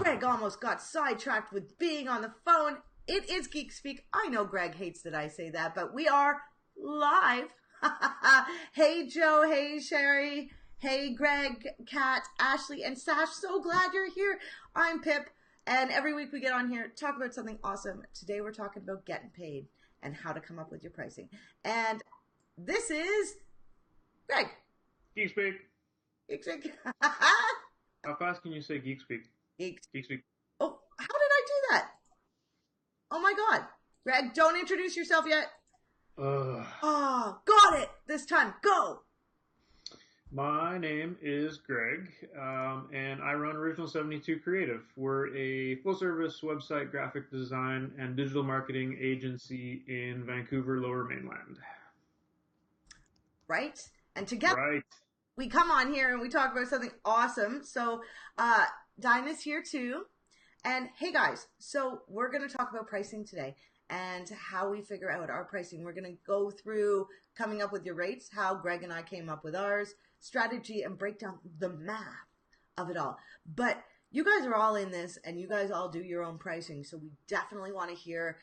Greg almost got sidetracked with being on the phone. It is Geek Speak. I know Greg hates that I say that, but we are live. Hey, Joe. Hey, Sherry. Hey, Greg, Kat, Ashley, and Sash. So glad you're here. I'm Pip, and every week we get on here, talk about something awesome. Today we're talking about getting paid and how to come up with your pricing. And this is Greg. Geek Speak. Geek Speak. How fast can you say Geek Speak? Geek. Geek Speak. Oh, how did I do that? Oh my God. Greg, don't introduce yourself yet. Oh, got it. This time, go. My name is Greg, and I run Original 72 Creative. We're a full-service website graphic design and digital marketing agency in Vancouver, Lower Mainland. Right? And together, Right. we come on here and we talk about something awesome. So, Dinah's here too. And hey guys, so we're going to talk about pricing today and how we figure out our pricing. We're going to go through coming up with your rates, how Greg and I came up with ours, strategy, and break down the math of it all. But you guys are all in this and you guys all do your own pricing. So we definitely want to hear,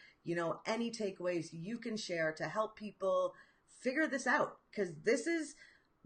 any takeaways you can share to help people figure this out, because this is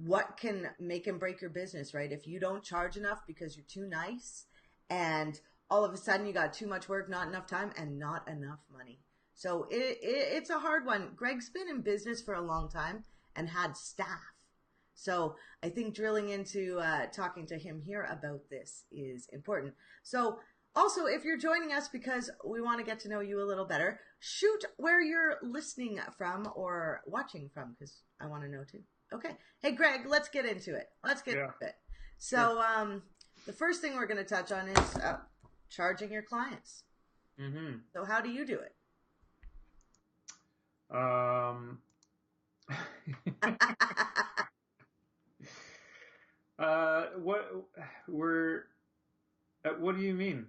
what can make and break your business, right? If you don't charge enough because you're too nice and all of a sudden you got too much work, not enough time, and not enough money. So it's a hard one. Greg's been in business for a long time and had staff. So I think drilling into talking to him here about this is important. So also, if you're joining us because we want to get to know you a little better, shoot where you're listening from or watching from, because I want to know too. Okay. Hey, Greg, let's get into it. So the first thing we're going to touch on is charging your clients. Mm-hmm. So how do you do it? What do you mean?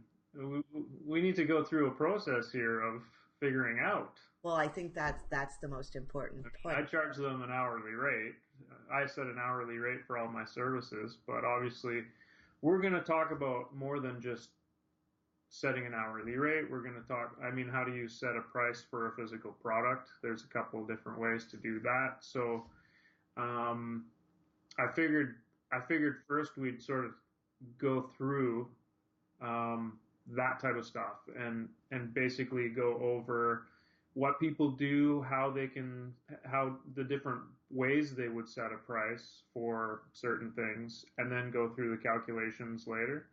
We need to go through a process here of figuring out. Well, I think that's the most important point. I charge them an hourly rate. I set an hourly rate for all my services, but obviously we're going to talk about more than just setting an hourly rate. We're going to talk, how do you set a price for a physical product? There's a couple of different ways to do that. So I figured first we'd sort of go through that type of stuff and basically go over what people do, how the different ways they would set a price for certain things, and then go through the calculations later.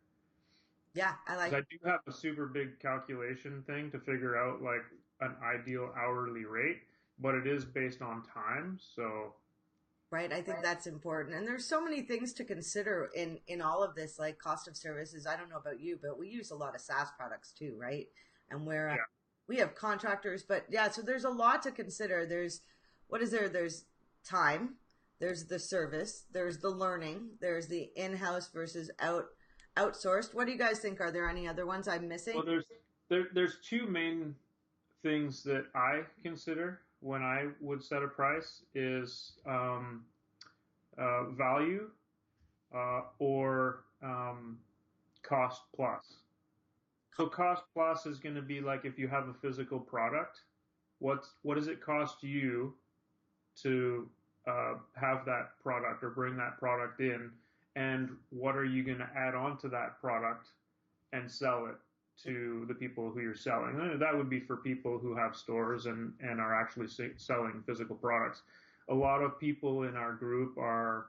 Yeah, I do have a super big calculation thing to figure out like an ideal hourly rate, but it is based on time. So right, I think that's important. And there's so many things to consider in all of this, like cost of services. I don't know about you, but we use a lot of SaaS products too, right? And we have contractors, but yeah, so there's a lot to consider. There's time, there's the service, there's the learning, there's the in-house versus outsourced. What do you guys think? Are there any other ones I'm missing? Well, there's two main things that I consider when I would set a price is value or cost plus. So cost plus is going to be like if you have a physical product, what does it cost you to have that product or bring that product in, and what are you going to add on to that product and sell it to the people who you're selling? And that would be for people who have stores and are actually selling physical products. A lot of people in our group are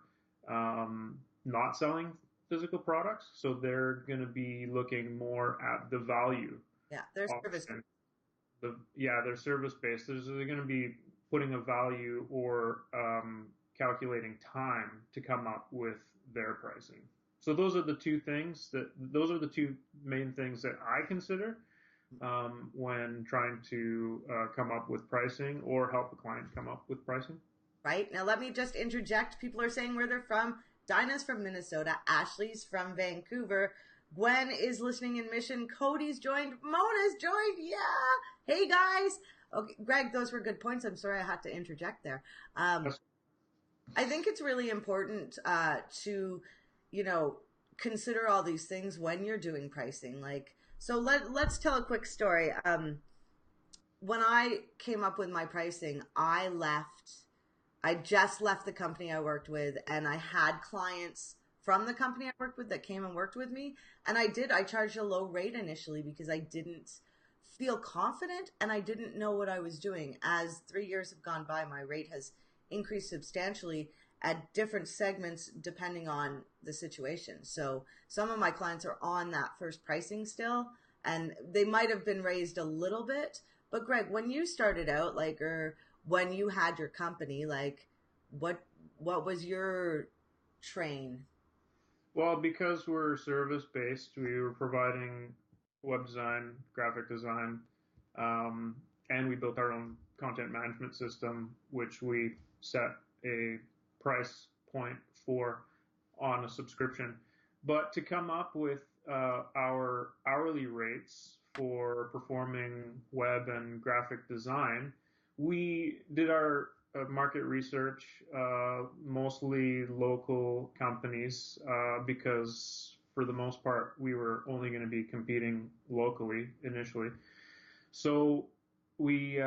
not selling physical products, so they're going to be looking more at the value. Yeah, their service. They're service based. They're going to be putting a value or calculating time to come up with their pricing. So those are the two main things that I consider when trying to come up with pricing or help a client come up with pricing. Right. Now let me just interject. People are saying where they're from. Dinah's from Minnesota. Ashley's from Vancouver. Gwen is listening in Mission. Cody's joined. Mona's joined. Yeah. Hey guys. Okay, Greg, those were good points. I'm sorry I had to interject there. I think it's really important to consider all these things when you're doing pricing? Like, so let's tell a quick story. When I came up with my pricing, I just left the company I worked with, and I had clients from the company I worked with that came and worked with me. And I charged a low rate initially because I didn't feel confident and I didn't know what I was doing. As 3 years have gone by, my rate has increased substantially at different segments depending on the situation. So some of my clients are on that first pricing still, and they might have been raised a little bit. But Greg, when you started out, like, or when you had your company, like, what what was your train? Well, because we're service based, we were providing web design, graphic design, um, and we built our own content management system, which we set a price point for on a subscription. But to come up with our hourly rates for performing web and graphic design, we did our market research, mostly local companies, because for the most part, we were only going to be competing locally initially. So we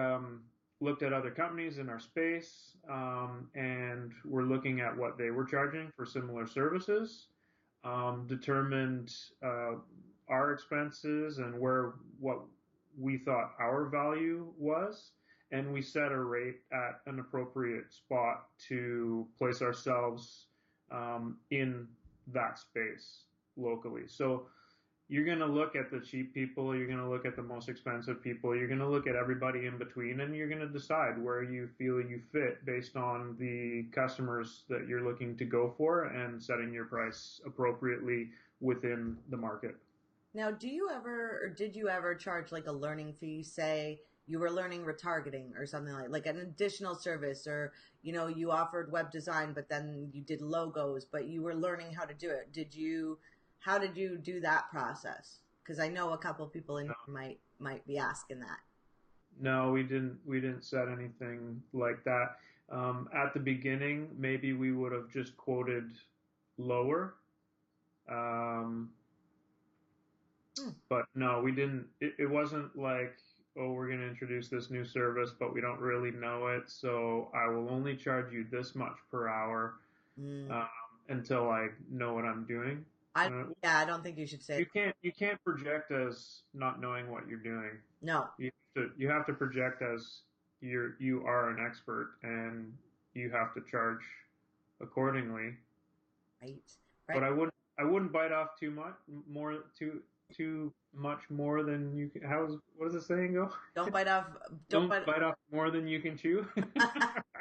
looked at other companies in our space, and we're looking at what they were charging for similar services, determined our expenses and what we thought our value was, and we set a rate at an appropriate spot to place ourselves in that space locally. So you're going to look at the cheap people, you're going to look at the most expensive people, you're going to look at everybody in between, and you're going to decide where you feel you fit based on the customers that you're looking to go for and setting your price appropriately within the market. Now, do you ever or did you ever charge like a learning fee, say you were learning retargeting or something like an additional service, or you offered web design but then you did logos but you were learning how to do it. How did you do that process? Because I know a couple of people in No, here might be asking that. no, we didn't set anything like that. At the beginning, maybe we would have just quoted lower. Um, Hmm. But no, we didn't. It wasn't like, oh, we're going to introduce this new service, but we don't really know it, so I will only charge you this much per hour Mm. um, until I know what I'm doing. I Uh, Yeah, I don't think you should say you that. can't project as not knowing what you're doing. No, You have to project as you are an expert, and you have to charge accordingly. right, But right. I wouldn't bite off too much more than you can. What does the saying go? Don't bite off. Don't Don't bite. bite off more than you can chew.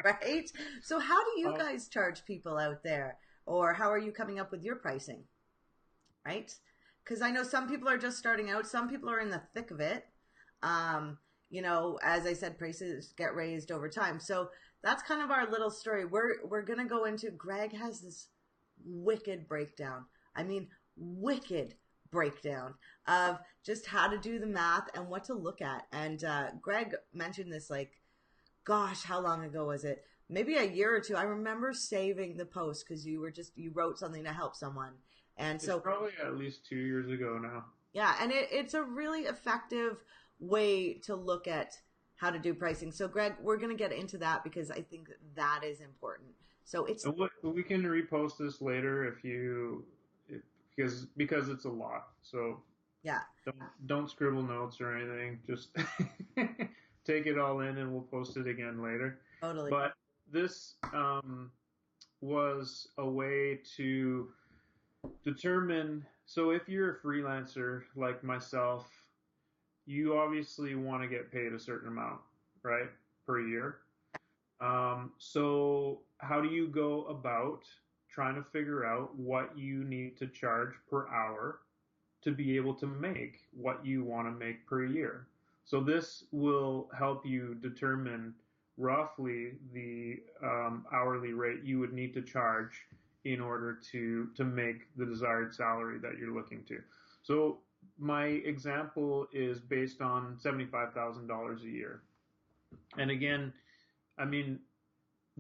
Right. So, how do you um, guys charge people out there, or how are you coming up with your pricing? Right? Because I know some people are just starting out, some people are in the thick of it. Um, as I said, prices get raised over time. So that's kind of our little story. We're gonna go into Greg has this wicked breakdown. I mean, wicked breakdown of just how to do the math and what to look at. And Greg mentioned this like, gosh, how long ago was it? Maybe a year or two. I remember saving the post because you wrote something to help someone. And it's so, probably at least 2 years ago now. yeah, and it's a really effective way to look at how to do pricing. So, Greg, we're going to get into that because I think that is important. So it's, And we can repost this later because it's a lot. So yeah, don't scribble notes or anything. Just take it all in, and we'll post it again later. totally. But this was a way to determine. So if you're a freelancer like myself, you obviously want to get paid a certain amount, right, per year. So how do you go about trying to figure out what you need to charge per hour to be able to make what you want to make per year? So this will help you determine roughly the hourly rate you would need to charge in order to make the desired salary that you're looking to. So my example is based on $75,000 a year. And again, I mean,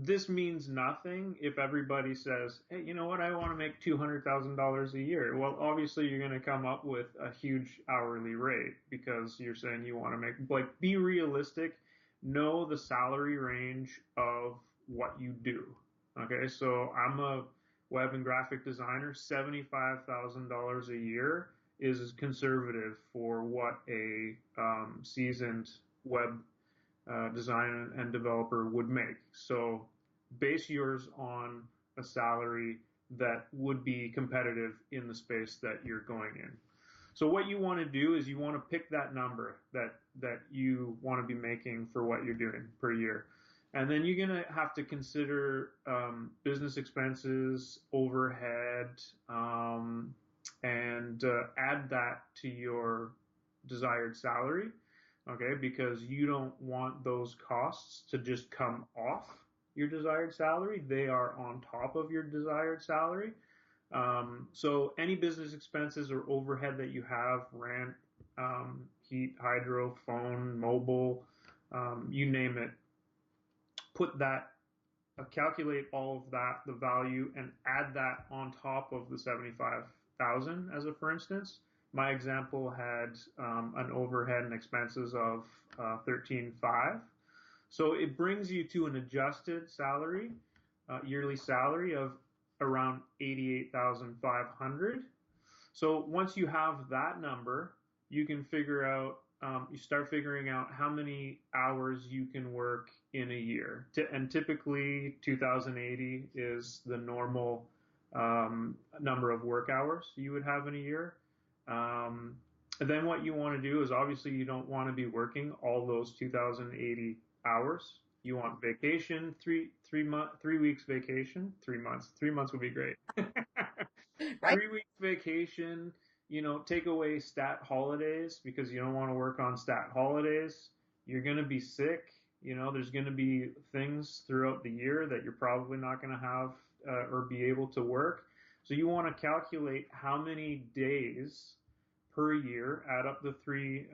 this means nothing if everybody says, hey, you know what, I want to make $200,000 a year. Well, obviously you're going to come up with a huge hourly rate because you're saying you want to make, like, be realistic, know the salary range of what you do. Okay, so I'm a web and graphic designer. $75,000 a year is conservative for what a seasoned web designer and developer would make. So base yours on a salary that would be competitive in the space that you're going in. So what you want to do is you want to pick that number that you want to be making for what you're doing per year. And then you're going to have to consider business expenses, overhead, and add that to your desired salary. Okay, because you don't want those costs to just come off your desired salary. They are on top of your desired salary. So any business expenses or overhead that you have, rent, heat, hydro, phone, mobile, you name it, put that, calculate all of that, the value, and add that on top of the 75,000 as a for instance. My example had an overhead and expenses of 13,500. So it brings you to an adjusted salary, yearly salary of around 88,500. So once you have that number, you can figure out, you start figuring out how many hours you can work in a year. And typically 2,080 is the normal number of work hours you would have in a year. Then what you want to do is obviously you don't want to be working all those 2,080 hours. You want vacation, 3 weeks vacation, 3 months. 3 months would be great. Right? 3 weeks vacation, take away stat holidays because you don't want to work on stat holidays. You're going to be sick. There's going to be things throughout the year that you're probably not going to have or be able to work. So you want to calculate how many days per year, add up the 3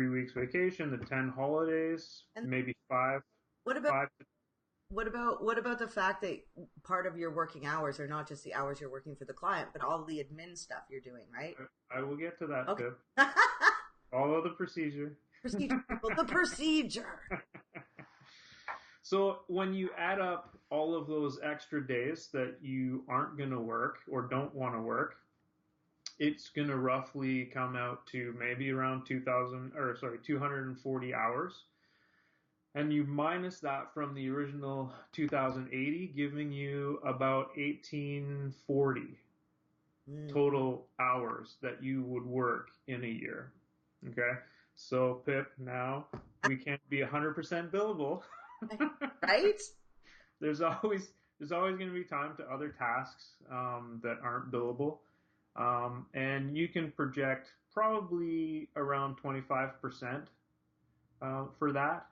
weeks vacation, the 10 holidays, And maybe five, what about five. what about the fact that part of your working hours are not just the hours you're working for the client, but all the admin stuff you're doing, right? I will get to that, Okay. Pip. Follow the procedure. Procedure, people, the procedure. So when you add up all of those extra days that you aren't going to work or don't want to work, it's going to roughly come out to maybe around 240 hours. And you minus that from the original 2,080, giving you about 1,840 total hours that you would work in a year. Okay. So Pip, now we can't be 100% billable. Right? There's always going to be time to other tasks that aren't billable. And you can project probably around 25% for that.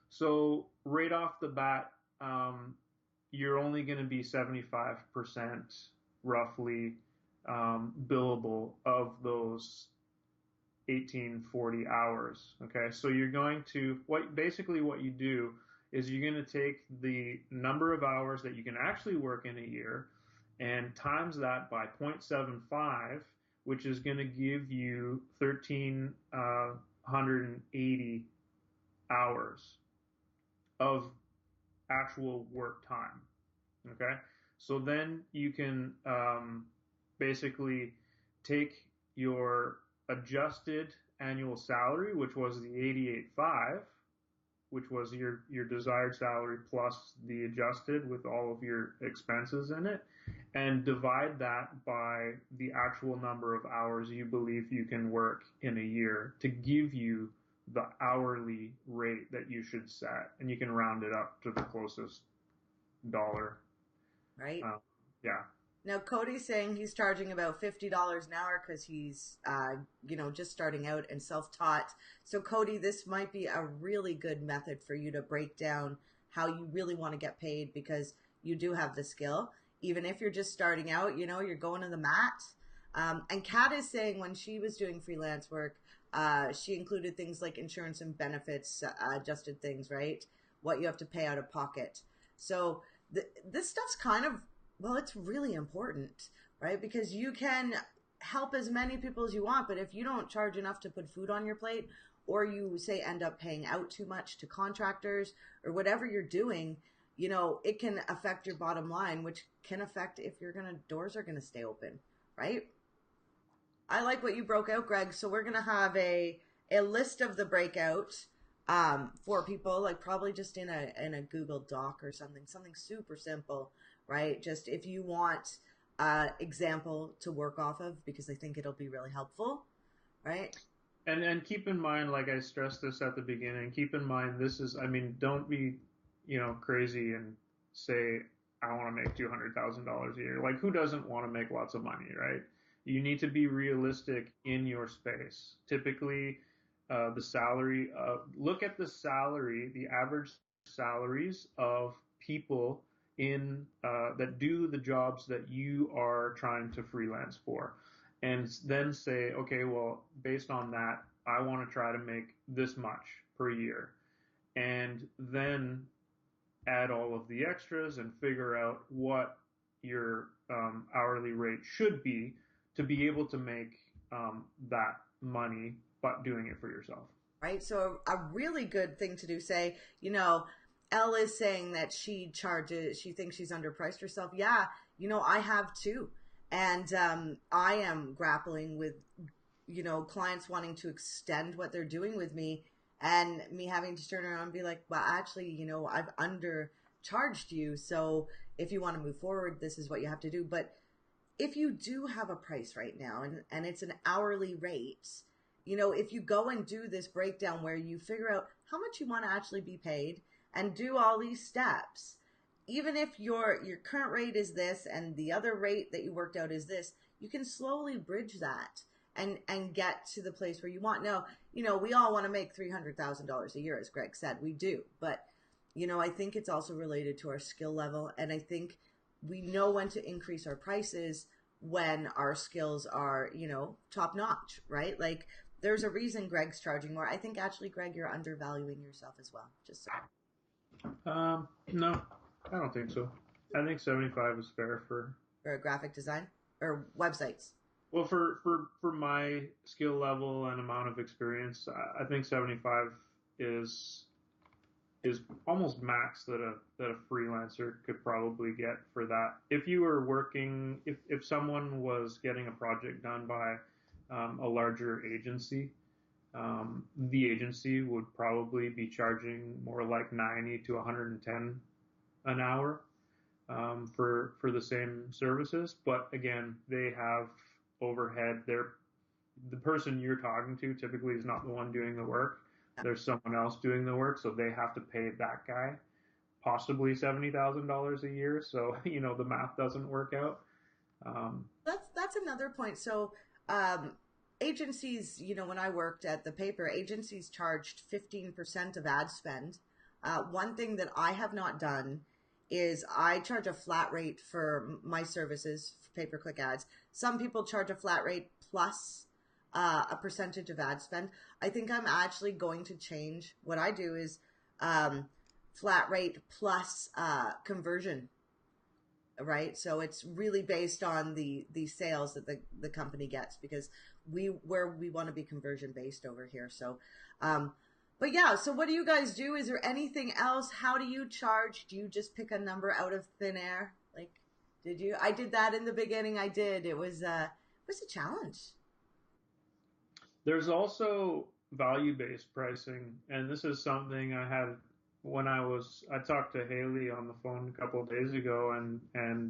So right off the bat, you're only going to be 75% roughly billable of those 1,840 hours. Okay, so you're going to what you do is you're going to take the number of hours that you can actually work in a year and times that by 0.75, which is going to give you 1,380 hours of actual work time. Okay, so then you can basically take your adjusted annual salary, which was the 88.5, which was your desired salary plus the adjusted with all of your expenses in it, and divide that by the actual number of hours you believe you can work in a year to give you the hourly rate that you should set. And you can round it up to the closest dollar. Right. Yeah. Now Cody's saying he's charging about $50 an hour because he's, just starting out and self-taught. So Cody, this might be a really good method for you to break down how you really want to get paid because you do have the skill. Even if you're just starting out, you're going to the mat. And Kat is saying when she was doing freelance work, she included things like insurance and benefits, adjusted things, right? What you have to pay out of pocket. So this stuff's kind of, well, it's really important, right? Because you can help as many people as you want, but if you don't charge enough to put food on your plate, or you say end up paying out too much to contractors or whatever you're doing, it can affect your bottom line, which can affect if doors are gonna stay open, right? I like what you broke out, Greg. So we're gonna have a list of the breakout for people, like probably just in a Google Doc or something super simple, right? Just if you want example to work off of, because I think it'll be really helpful, right? And keep in mind, like I stressed this at the beginning, keep in mind this is, I mean, don't be, crazy and say I want to make $200,000 a year. Like who doesn't want to make lots of money, right? You need to be realistic in your space. Typically, the salary, look at the average salaries of people in that do the jobs that you are trying to freelance for, and then say, okay, well, based on that, I want to try to make this much per year, and then add all of the extras and figure out what your hourly rate should be to be able to make that money, but doing it for yourself. Right. So a really good thing to do, say, Elle is saying that she thinks she's underpriced herself. Yeah, I have too. And I am grappling with, clients wanting to extend what they're doing with me, and me having to turn around and be like, well, actually, I've undercharged you. So if you want to move forward, this is what you have to do. But if you do have a price right now, and it's an hourly rate, if you go and do this breakdown where you figure out how much you want to actually be paid and do all these steps, even if your current rate is this and the other rate that you worked out is this, you can slowly bridge that and get to the place where you want. Now, we all want to make $300,000 a year, as Greg said, we do. But, I think it's also related to our skill level. And I think we know when to increase our prices when our skills are, top notch, right? Like there's a reason Greg's charging more. I think actually, Greg, you're undervaluing yourself as well. Just so. No, I don't think so. I think 75 is fair for graphic design or websites. Well, for my skill level and amount of experience, I think 75 is almost max that a freelancer could probably get for that. If you were working, if someone was getting a project done by a larger agency, the agency would probably be charging more like 90 to 110 an hour for the same services. But again, they have overhead. The person you're talking to typically is not the one doing the work. There's someone else doing the work, so they have to pay that guy possibly $70,000 a year. So the math doesn't work out. That's another point. So agencies, when I worked at the paper, agencies charged 15% of ad spend. One thing that I have not done is I charge a flat rate for my services, for pay-per-click ads. Some people charge a flat rate plus a percentage of ad spend. I think I'm actually going to change. What I do is flat rate plus conversion, right? So it's really based on the sales that the company gets, because we want to be conversion based over here. So but yeah, so what do you guys do? Is there anything else? How do you charge? Do you just pick a number out of thin air? Like, did you? I did that in the beginning. I did. It was a challenge. There's also value-based pricing, and this is something I had when I talked to Haley on the phone a couple of days ago, and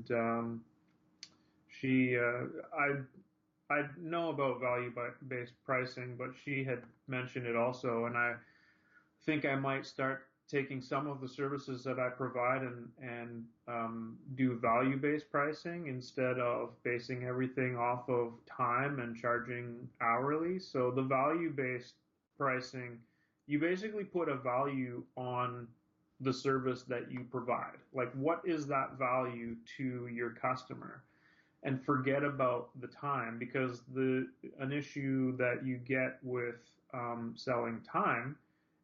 she I know about value-based pricing, but she had mentioned it also, and I think I might start taking some of the services that I provide and do value-based pricing instead of basing everything off of time and charging hourly. So the value-based pricing, you basically put a value on the service that you provide. Like, what is that value to your customer? And forget about the time, because an issue that you get with selling time,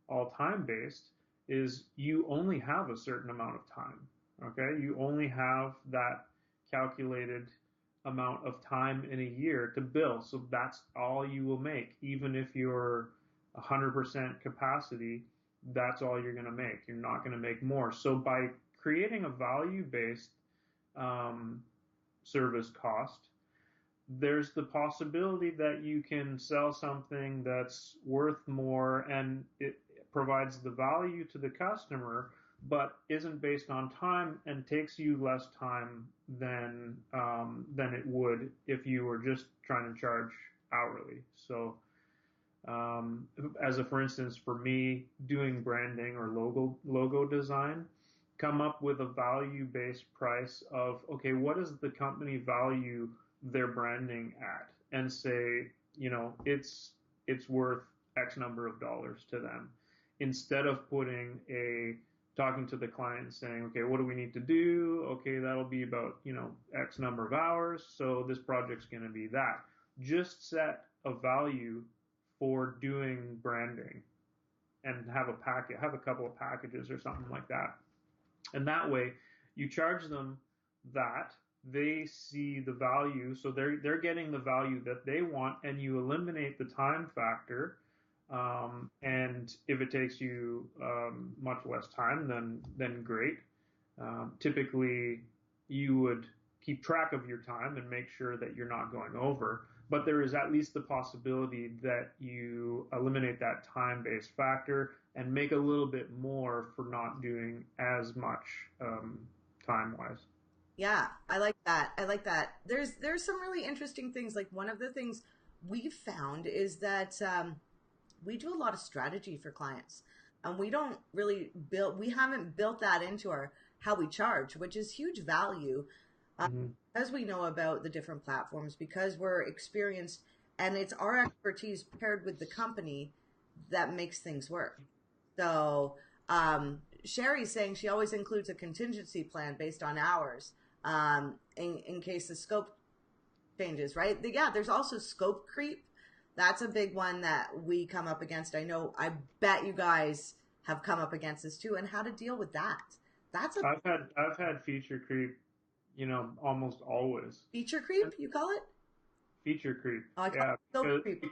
all time based, is you only have a certain amount of time. Okay, you only have that calculated amount of time in a year to bill, so that's all you will make. Even if you're 100% capacity, that's all you're going to make. You're not going to make more. So by creating a value-based um, service cost, there's the possibility that you can sell something that's worth more and it provides the value to the customer, but isn't based on time and takes you less time than it would if you were just trying to charge hourly. So, as a for instance, for me, doing branding or logo design, come up with a value based price of okay, what does the company value their branding at, and say, it's worth X number of dollars to them, instead of putting a talking to the client and saying, okay, what do we need to do? Okay, that'll be about, X number of hours. So this project's going to be that. Just set a value for doing branding and have a couple of packages or something like that. And that way you charge them that, they see the value, so they're getting the value that they want, and you eliminate the time factor. And if it takes you much less time, then great. Typically, you would keep track of your time and make sure that you're not going over. But there is at least the possibility that you eliminate that time-based factor and make a little bit more for not doing as much time-wise. Yeah, I like that. I like that. There's some really interesting things. Like one of the things we've found is that we do a lot of strategy for clients, and we don't really build. We haven't built that into our how we charge, which is huge value, um, Mm-hmm. because we know about the different platforms, because we're experienced, and it's our expertise paired with the company that makes things work. So Sherry's saying she always includes a contingency plan based on hours in case the scope changes, right? Yeah, there's also scope creep. That's a big one that we come up against. I know, I bet you guys have come up against this too, and how to deal with that. That's a I've had feature creep, almost always. feature creep, you call it? Feature creep, Oh, I call yeah. it scope creep.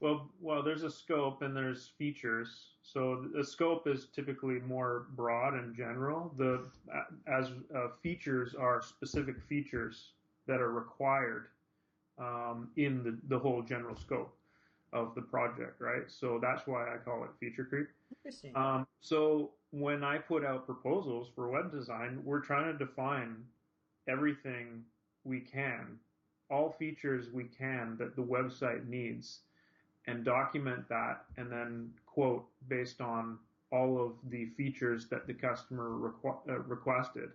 Well, there's a scope and there's features. So the scope is typically more broad and general. The as features are specific features that are required in the whole general scope of the project, right? So that's why I call it feature creep. Interesting. So when I put out proposals for web design, we're trying to define everything we can, all features we can that the website needs, and document that, and then quote based on all of the features that the customer requested.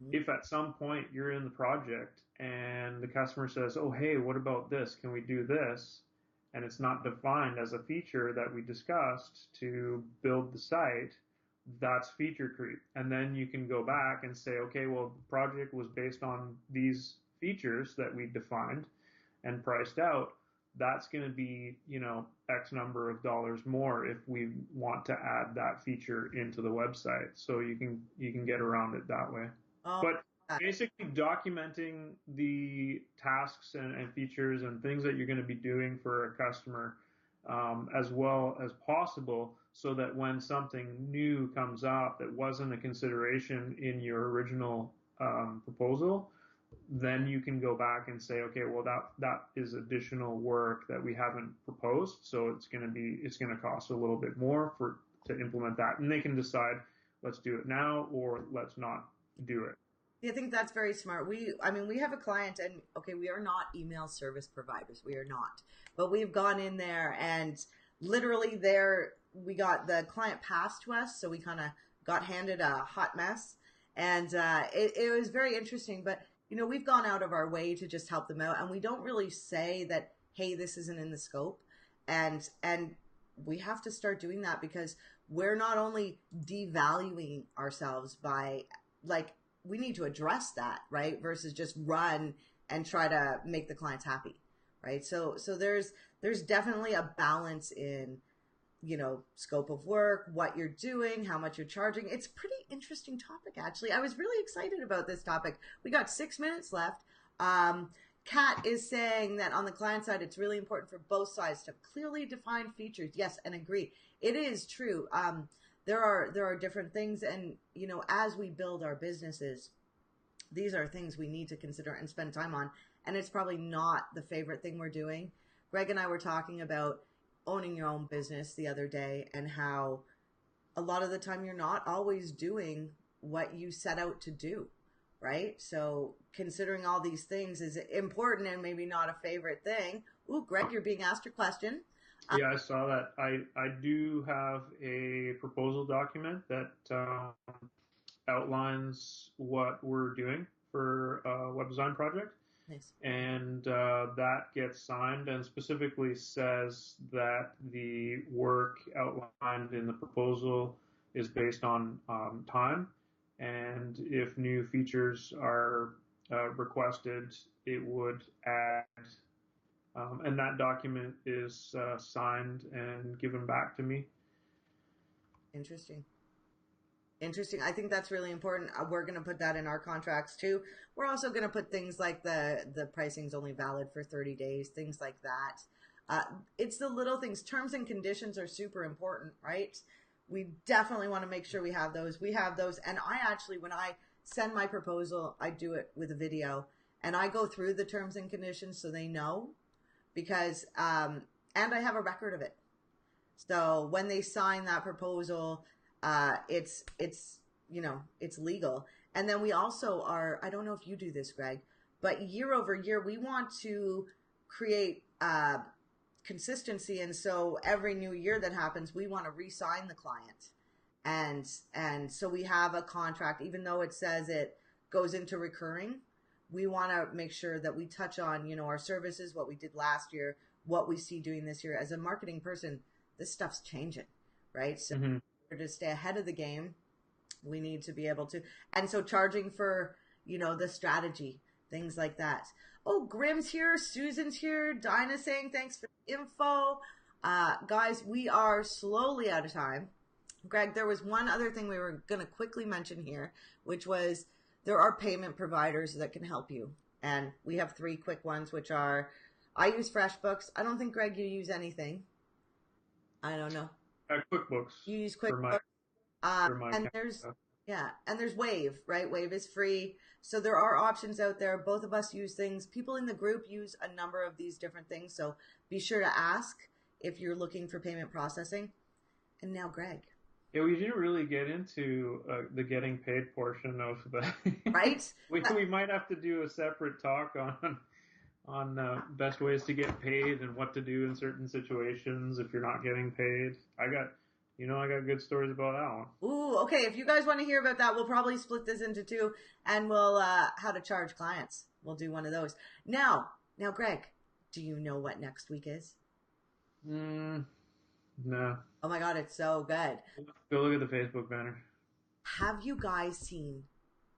Mhm. If at some point you're in the project and the customer says, oh, hey, what about this? Can we do this? And it's not defined as a feature that we discussed to build the site, that's feature creep. And then you can go back and say, okay, well, the project was based on these features that we defined and priced out. That's going to be, X number of dollars more if we want to add that feature into the website. So you can get around it that way. Oh, But my God. basically documenting the tasks and features and things that you're going to be doing for a customer as well as possible, so that when something new comes up that wasn't a consideration in your original proposal, then you can go back and say, okay, well, that is additional work that we haven't proposed, so it's going to cost a little bit more to implement that, and they can decide, let's do it now or let's not do it. I think that's very smart. I mean, we have a client, and okay, we are not email service providers. We are not, but we've gone in there and literally there we got the client passed to us, so we kind of got handed a hot mess, and it was very interesting. But we've gone out of our way to just help them out, and we don't really say that, hey, this isn't in the scope, and we have to start doing that because we're not only devaluing ourselves by like we need to address that, right? Versus just run and try to make the clients happy, right? So there's definitely a balance in scope of work, what you're doing, how much you're charging. It's a pretty interesting topic, actually. I was really excited about this topic. We got 6 minutes left. Kat is saying that on the client side, it's really important for both sides to clearly define features. Yes, and agree. It is true. There are different things, and as we build our businesses, these are things we need to consider and spend time on. And it's probably not the favorite thing we're doing. Greg and I were talking about owning your own business the other day, and how a lot of the time you're not always doing what you set out to do, right? So considering all these things is important and maybe not a favorite thing. Ooh, Greg, you're being asked a question. Yeah, I saw that. I do have a proposal document that outlines what we're doing for a web design project. Nice. And that gets signed and specifically says that the work outlined in the proposal is based on time. And if new features are requested, it would add, and that document is signed and given back to me. Interesting. I think that's really important. We're going to put that in our contracts too. We're also going to put things like the pricing's only valid for 30 days, things like that. It's the little things. Terms and conditions are super important, right? We definitely want to make sure we have those. And I actually, when I send my proposal, I do it with a video, and I go through the terms and conditions so they know, because, and I have a record of it. So when they sign that proposal, it's legal. And then we also I don't know if you do this, Greg, but year over year, we want to create consistency. And so every new year that happens, we want to re-sign the client. And so we have a contract, even though it says it goes into recurring, we want to make sure that we touch on, our services, what we did last year, what we see doing this year. As a marketing person, this stuff's changing, right? So to stay ahead of the game, we need to be able to, and so charging for, the strategy, things like that. Oh, Grim's here, Susan's here, Dinah's saying thanks for the info. Guys, we are slowly out of time. Greg, there was one other thing we were going to quickly mention here, which was there are payment providers that can help you. And we have 3 quick ones, which are, I use FreshBooks. I don't think, Greg, you use anything. I don't know. QuickBooks. You use QuickBooks. And there's Wave, right? Wave is free. So there are options out there. Both of us use things. People in the group use a number of these different things. So be sure to ask if you're looking for payment processing. And now, Greg. Yeah, we didn't really get into the getting paid portion of the. Right? we might have to do a separate talk on best ways to get paid and what to do in certain situations if you're not getting paid. I got good stories about that one. Ooh, okay. If you guys want to hear about that, we'll probably split this into 2, and we'll how to charge clients. We'll do one of those. Now, Greg, do you know what next week is? No. Oh my God, it's so good. Go look at the Facebook banner. Have you guys seen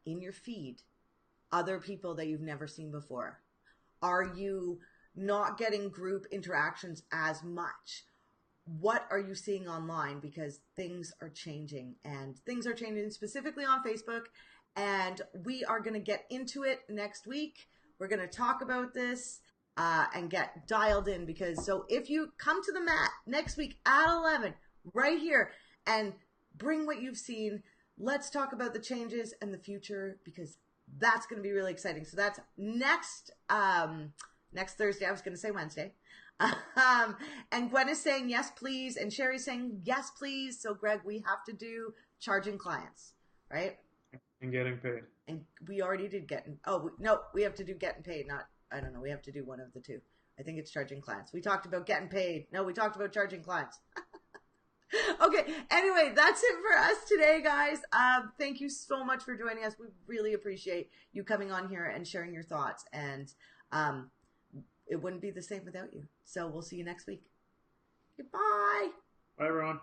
in your feed other people that you've never seen before? Are you not getting group interactions as much? What are you seeing online? Because things are changing, and things are changing specifically on Facebook, and we are going to get into it next week. We're going to talk about this and get dialed in, because so if you come to the mat next week at 11 right here and bring what you've seen, let's talk about the changes and the future, because that's going to be really exciting. So that's next Thursday. I was going to say Wednesday. And Gwen is saying yes, please. And Sherry's saying yes, please. So Greg, we have to do charging clients, right? And getting paid. And we already did we have to do getting paid. I don't know. We have to do one of the 2. I think it's charging clients. We talked about getting paid. No, we talked about charging clients. Okay. Anyway, that's it for us today, guys. Thank you so much for joining us. We really appreciate you coming on here and sharing your thoughts. And it wouldn't be the same without you. So we'll see you next week. Goodbye. Bye, everyone.